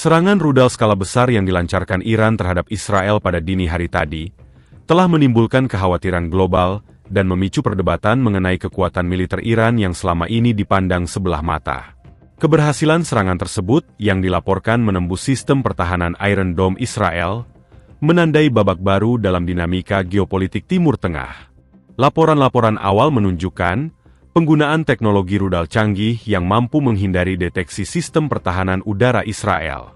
Serangan rudal skala besar yang dilancarkan Iran terhadap Israel pada dini hari tadi telah menimbulkan kekhawatiran global dan memicu perdebatan mengenai kekuatan militer Iran yang selama ini dipandang sebelah mata. Keberhasilan serangan tersebut yang dilaporkan menembus sistem pertahanan Iron Dome Israel menandai babak baru dalam dinamika geopolitik Timur Tengah. Laporan-laporan awal menunjukkan penggunaan teknologi rudal canggih yang mampu menghindari deteksi sistem pertahanan udara Israel.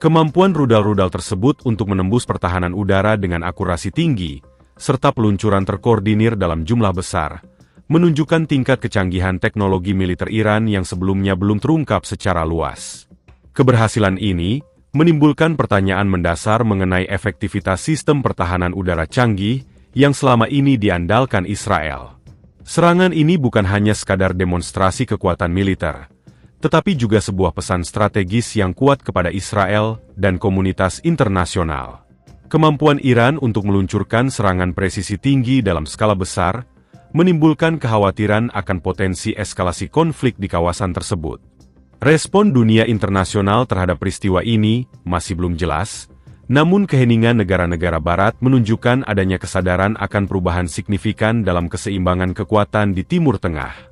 Kemampuan rudal-rudal tersebut untuk menembus pertahanan udara dengan akurasi tinggi, serta peluncuran terkoordinir dalam jumlah besar, menunjukkan tingkat kecanggihan teknologi militer Iran yang sebelumnya belum terungkap secara luas. Keberhasilan ini menimbulkan pertanyaan mendasar mengenai efektivitas sistem pertahanan udara canggih yang selama ini diandalkan Israel. Serangan ini bukan hanya sekadar demonstrasi kekuatan militer, tetapi juga sebuah pesan strategis yang kuat kepada Israel dan komunitas internasional. Kemampuan Iran untuk meluncurkan serangan presisi tinggi dalam skala besar menimbulkan kekhawatiran akan potensi eskalasi konflik di kawasan tersebut. Respon dunia internasional terhadap peristiwa ini masih belum jelas, namun keheningan negara-negara Barat menunjukkan adanya kesadaran akan perubahan signifikan dalam keseimbangan kekuatan di Timur Tengah.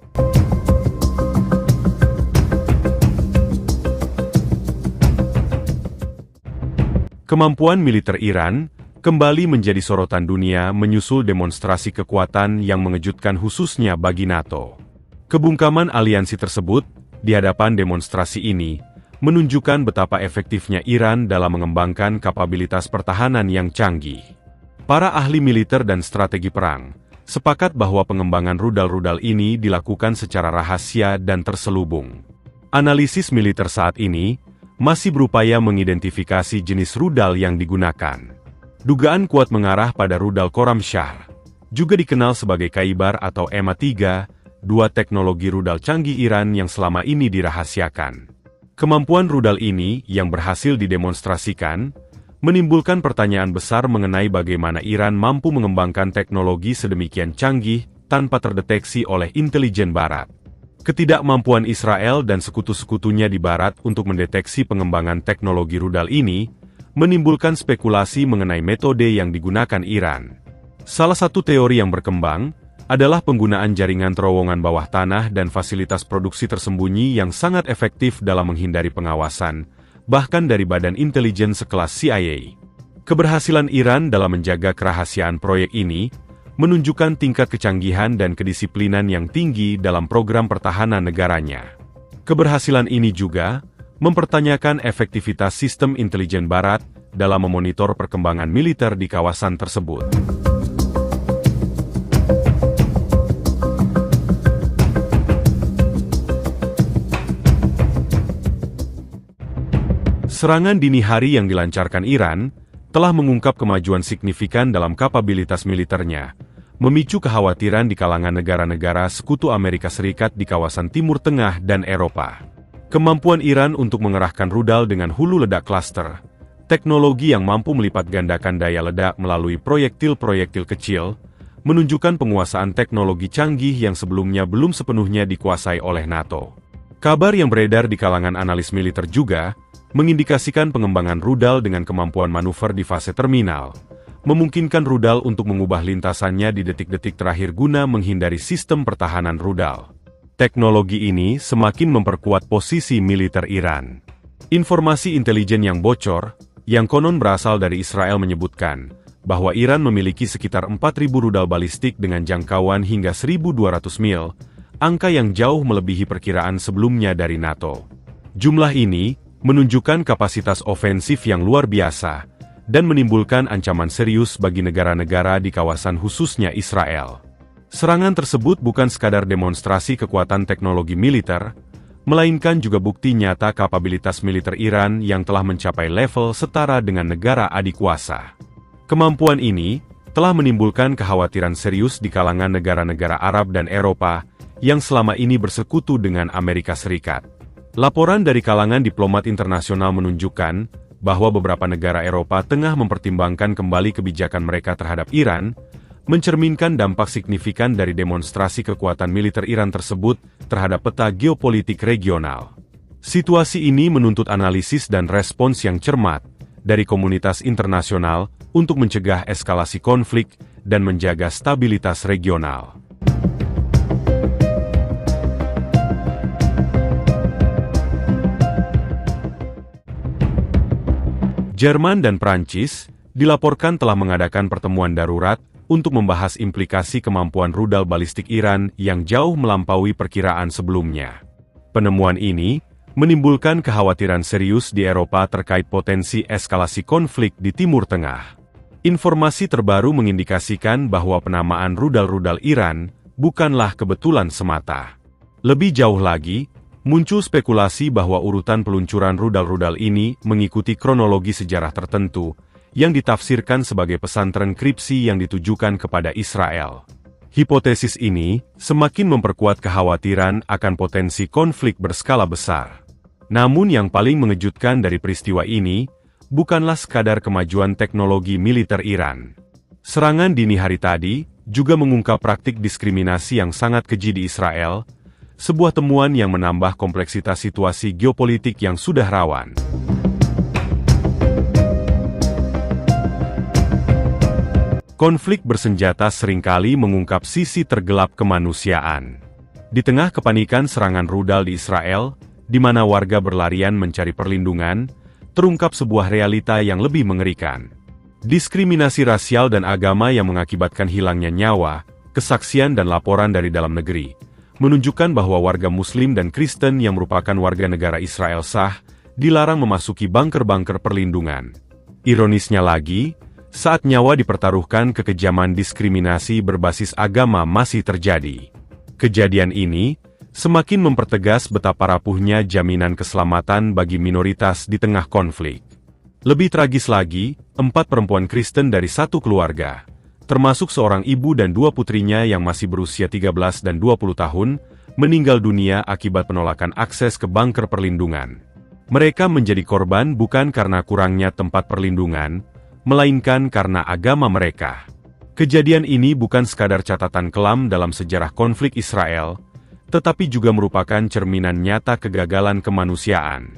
Kemampuan militer Iran kembali menjadi sorotan dunia menyusul demonstrasi kekuatan yang mengejutkan khususnya bagi NATO. Kebungkaman aliansi tersebut di hadapan demonstrasi ini menunjukkan betapa efektifnya Iran dalam mengembangkan kapabilitas pertahanan yang canggih. Para ahli militer dan strategi perang sepakat bahwa pengembangan rudal-rudal ini dilakukan secara rahasia dan terselubung. Analisis militer saat ini masih berupaya mengidentifikasi jenis rudal yang digunakan. Dugaan kuat mengarah pada rudal Khorramshahr, juga dikenal sebagai Khaybar atau EMA-3, dua teknologi rudal canggih Iran yang selama ini dirahasiakan. Kemampuan rudal ini yang berhasil didemonstrasikan menimbulkan pertanyaan besar mengenai bagaimana Iran mampu mengembangkan teknologi sedemikian canggih tanpa terdeteksi oleh intelijen Barat. Ketidakmampuan Israel dan sekutu-sekutunya di Barat untuk mendeteksi pengembangan teknologi rudal ini menimbulkan spekulasi mengenai metode yang digunakan Iran. Salah satu teori yang berkembang adalah penggunaan jaringan terowongan bawah tanah dan fasilitas produksi tersembunyi yang sangat efektif dalam menghindari pengawasan, bahkan dari badan intelijen sekelas CIA. Keberhasilan Iran dalam menjaga kerahasiaan proyek ini menunjukkan tingkat kecanggihan dan kedisiplinan yang tinggi dalam program pertahanan negaranya. Keberhasilan ini juga mempertanyakan efektivitas sistem intelijen Barat dalam memonitor perkembangan militer di kawasan tersebut. Serangan dini hari yang dilancarkan Iran telah mengungkap kemajuan signifikan dalam kapabilitas militernya, memicu kekhawatiran di kalangan negara-negara sekutu Amerika Serikat di kawasan Timur Tengah dan Eropa. Kemampuan Iran untuk mengerahkan rudal dengan hulu ledak cluster, teknologi yang mampu melipat gandakan daya ledak melalui proyektil-proyektil kecil, menunjukkan penguasaan teknologi canggih yang sebelumnya belum sepenuhnya dikuasai oleh NATO. Kabar yang beredar di kalangan analis militer juga mengindikasikan pengembangan rudal dengan kemampuan manuver di fase terminal, memungkinkan rudal untuk mengubah lintasannya di detik-detik terakhir guna menghindari sistem pertahanan rudal. Teknologi ini semakin memperkuat posisi militer Iran. Informasi intelijen yang bocor, yang konon berasal dari Israel menyebutkan bahwa Iran memiliki sekitar 4.000 rudal balistik dengan jangkauan hingga 1.200 mil, angka yang jauh melebihi perkiraan sebelumnya dari NATO. Jumlah ini menunjukkan kapasitas ofensif yang luar biasa dan menimbulkan ancaman serius bagi negara-negara di kawasan khususnya Israel. Serangan tersebut bukan sekadar demonstrasi kekuatan teknologi militer, melainkan juga bukti nyata kapabilitas militer Iran yang telah mencapai level setara dengan negara adikuasa. Kemampuan ini telah menimbulkan kekhawatiran serius di kalangan negara-negara Arab dan Eropa yang selama ini bersekutu dengan Amerika Serikat. Laporan dari kalangan diplomat internasional menunjukkan bahwa beberapa negara Eropa tengah mempertimbangkan kembali kebijakan mereka terhadap Iran, mencerminkan dampak signifikan dari demonstrasi kekuatan militer Iran tersebut terhadap peta geopolitik regional. Situasi ini menuntut analisis dan respons yang cermat dari komunitas internasional untuk mencegah eskalasi konflik dan menjaga stabilitas regional. Jerman dan Prancis dilaporkan telah mengadakan pertemuan darurat untuk membahas implikasi kemampuan rudal balistik Iran yang jauh melampaui perkiraan sebelumnya. Penemuan ini menimbulkan kekhawatiran serius di Eropa terkait potensi eskalasi konflik di Timur Tengah. Informasi terbaru mengindikasikan bahwa penamaan rudal-rudal Iran bukanlah kebetulan semata. Lebih jauh lagi, muncul spekulasi bahwa urutan peluncuran rudal-rudal ini mengikuti kronologi sejarah tertentu yang ditafsirkan sebagai pesan transkripsi yang ditujukan kepada Israel. Hipotesis ini semakin memperkuat kekhawatiran akan potensi konflik berskala besar. Namun yang paling mengejutkan dari peristiwa ini bukanlah sekadar kemajuan teknologi militer Iran. Serangan dini hari tadi juga mengungkap praktik diskriminasi yang sangat keji di Israel, sebuah temuan yang menambah kompleksitas situasi geopolitik yang sudah rawan. Konflik bersenjata seringkali mengungkap sisi tergelap kemanusiaan. Di tengah kepanikan serangan rudal di Israel, di mana warga berlarian mencari perlindungan, terungkap sebuah realita yang lebih mengerikan. Diskriminasi rasial dan agama yang mengakibatkan hilangnya nyawa, kesaksian dan laporan dari dalam negeri menunjukkan bahwa warga Muslim dan Kristen yang merupakan warga negara Israel sah, dilarang memasuki bunker-bunker perlindungan. Ironisnya lagi, saat nyawa dipertaruhkan, kekejaman diskriminasi berbasis agama masih terjadi. Kejadian ini semakin mempertegas betapa rapuhnya jaminan keselamatan bagi minoritas di tengah konflik. Lebih tragis lagi, 4 perempuan Kristen dari satu keluarga, termasuk seorang ibu dan 2 putrinya yang masih berusia 13 dan 20 tahun, meninggal dunia akibat penolakan akses ke bunker perlindungan. Mereka menjadi korban bukan karena kurangnya tempat perlindungan, melainkan karena agama mereka. Kejadian ini bukan sekadar catatan kelam dalam sejarah konflik Israel, tetapi juga merupakan cerminan nyata kegagalan kemanusiaan.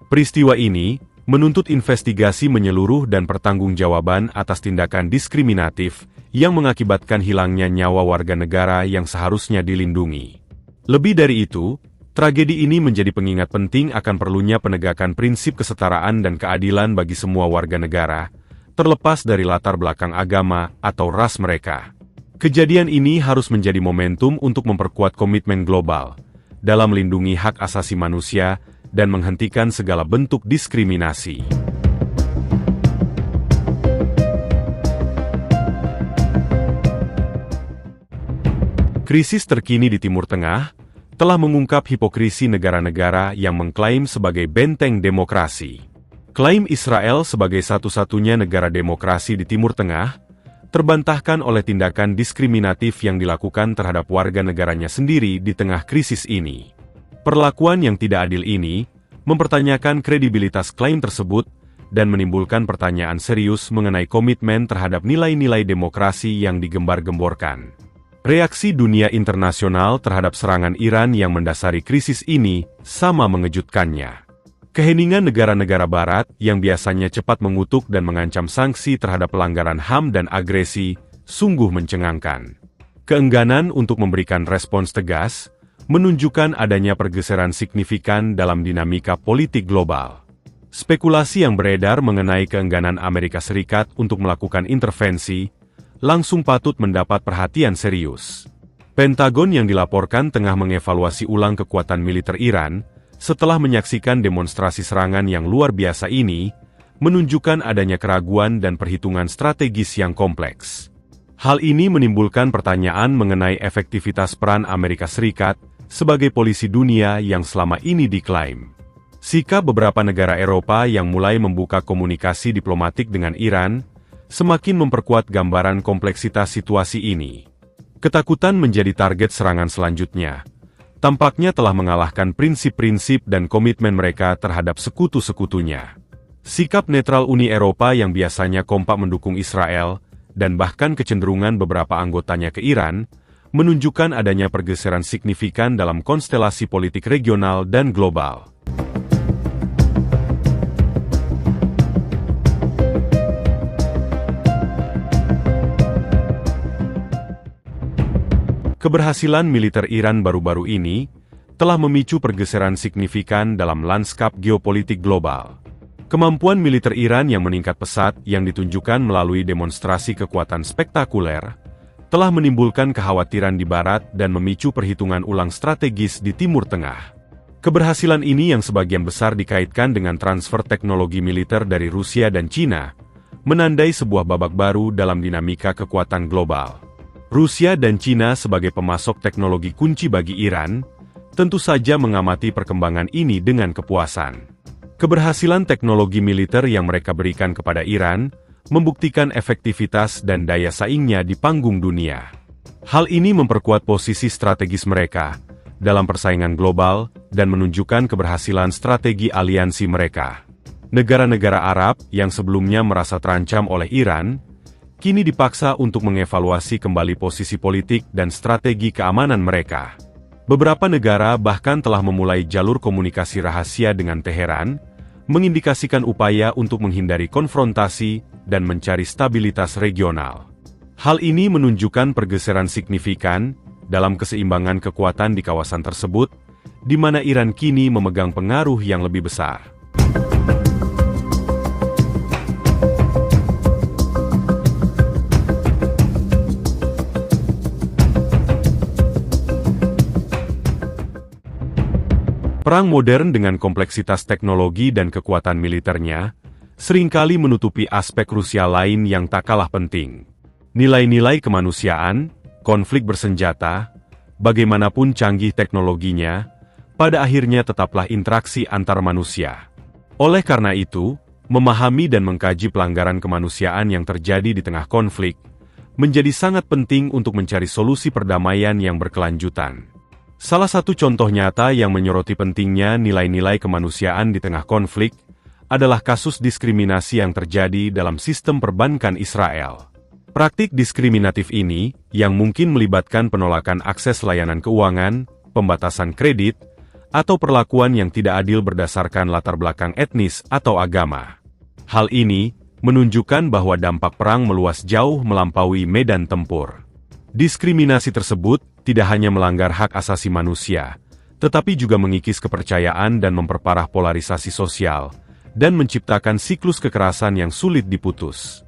Peristiwa ini menuntut investigasi menyeluruh dan pertanggungjawaban atas tindakan diskriminatif yang mengakibatkan hilangnya nyawa warga negara yang seharusnya dilindungi. Lebih dari itu, tragedi ini menjadi pengingat penting akan perlunya penegakan prinsip kesetaraan dan keadilan bagi semua warga negara, terlepas dari latar belakang agama atau ras mereka. Kejadian ini harus menjadi momentum untuk memperkuat komitmen global dalam melindungi hak asasi manusia dan menghentikan segala bentuk diskriminasi. Krisis terkini di Timur Tengah telah mengungkap hipokrisi negara-negara yang mengklaim sebagai benteng demokrasi. Klaim Israel sebagai satu-satunya negara demokrasi di Timur Tengah terbantahkan oleh tindakan diskriminatif yang dilakukan terhadap warga negaranya sendiri di tengah krisis ini. Perlakuan yang tidak adil ini mempertanyakan kredibilitas klaim tersebut dan menimbulkan pertanyaan serius mengenai komitmen terhadap nilai-nilai demokrasi yang digembar-gemborkan. Reaksi dunia internasional terhadap serangan Iran yang mendasari krisis ini sama mengejutkannya. Keheningan negara-negara Barat yang biasanya cepat mengutuk dan mengancam sanksi terhadap pelanggaran HAM dan agresi sungguh mencengangkan. Keengganan untuk memberikan respons tegas menunjukkan adanya pergeseran signifikan dalam dinamika politik global. Spekulasi yang beredar mengenai keengganan Amerika Serikat untuk melakukan intervensi langsung patut mendapat perhatian serius. Pentagon yang dilaporkan tengah mengevaluasi ulang kekuatan militer Iran setelah menyaksikan demonstrasi serangan yang luar biasa ini, menunjukkan adanya keraguan dan perhitungan strategis yang kompleks. Hal ini menimbulkan pertanyaan mengenai efektivitas peran Amerika Serikat sebagai polisi dunia yang selama ini diklaim. Sikap beberapa negara Eropa yang mulai membuka komunikasi diplomatik dengan Iran semakin memperkuat gambaran kompleksitas situasi ini. Ketakutan menjadi target serangan selanjutnya tampaknya telah mengalahkan prinsip-prinsip dan komitmen mereka terhadap sekutu-sekutunya. Sikap netral Uni Eropa yang biasanya kompak mendukung Israel, dan bahkan kecenderungan beberapa anggotanya ke Iran, menunjukkan adanya pergeseran signifikan dalam konstelasi politik regional dan global. Keberhasilan militer Iran baru-baru ini telah memicu pergeseran signifikan dalam lanskap geopolitik global. Kemampuan militer Iran yang meningkat pesat yang ditunjukkan melalui demonstrasi kekuatan spektakuler telah menimbulkan kekhawatiran di Barat dan memicu perhitungan ulang strategis di Timur Tengah. Keberhasilan ini yang sebagian besar dikaitkan dengan transfer teknologi militer dari Rusia dan China, menandai sebuah babak baru dalam dinamika kekuatan global. Rusia dan China sebagai pemasok teknologi kunci bagi Iran, tentu saja mengamati perkembangan ini dengan kepuasan. Keberhasilan teknologi militer yang mereka berikan kepada Iran membuktikan efektivitas dan daya saingnya di panggung dunia. Hal ini memperkuat posisi strategis mereka dalam persaingan global dan menunjukkan keberhasilan strategi aliansi mereka. Negara-negara Arab yang sebelumnya merasa terancam oleh Iran, kini dipaksa untuk mengevaluasi kembali posisi politik dan strategi keamanan mereka. Beberapa negara bahkan telah memulai jalur komunikasi rahasia dengan Teheran, mengindikasikan upaya untuk menghindari konfrontasi dan mencari stabilitas regional. Hal ini menunjukkan pergeseran signifikan dalam keseimbangan kekuatan di kawasan tersebut, di mana Iran kini memegang pengaruh yang lebih besar. Perang modern dengan kompleksitas teknologi dan kekuatan militernya, seringkali menutupi aspek krusial lain yang tak kalah penting. Nilai-nilai kemanusiaan, konflik bersenjata, bagaimanapun canggih teknologinya, pada akhirnya tetaplah interaksi antar manusia. Oleh karena itu, memahami dan mengkaji pelanggaran kemanusiaan yang terjadi di tengah konflik, menjadi sangat penting untuk mencari solusi perdamaian yang berkelanjutan. Salah satu contoh nyata yang menyoroti pentingnya nilai-nilai kemanusiaan di tengah konflik adalah kasus diskriminasi yang terjadi dalam sistem perbankan Israel. Praktik diskriminatif ini, yang mungkin melibatkan penolakan akses layanan keuangan, pembatasan kredit, atau perlakuan yang tidak adil berdasarkan latar belakang etnis atau agama. Hal ini menunjukkan bahwa dampak perang meluas jauh melampaui medan tempur. Diskriminasi tersebut tidak hanya melanggar hak asasi manusia, tetapi juga mengikis kepercayaan dan memperparah polarisasi sosial, dan menciptakan siklus kekerasan yang sulit diputus.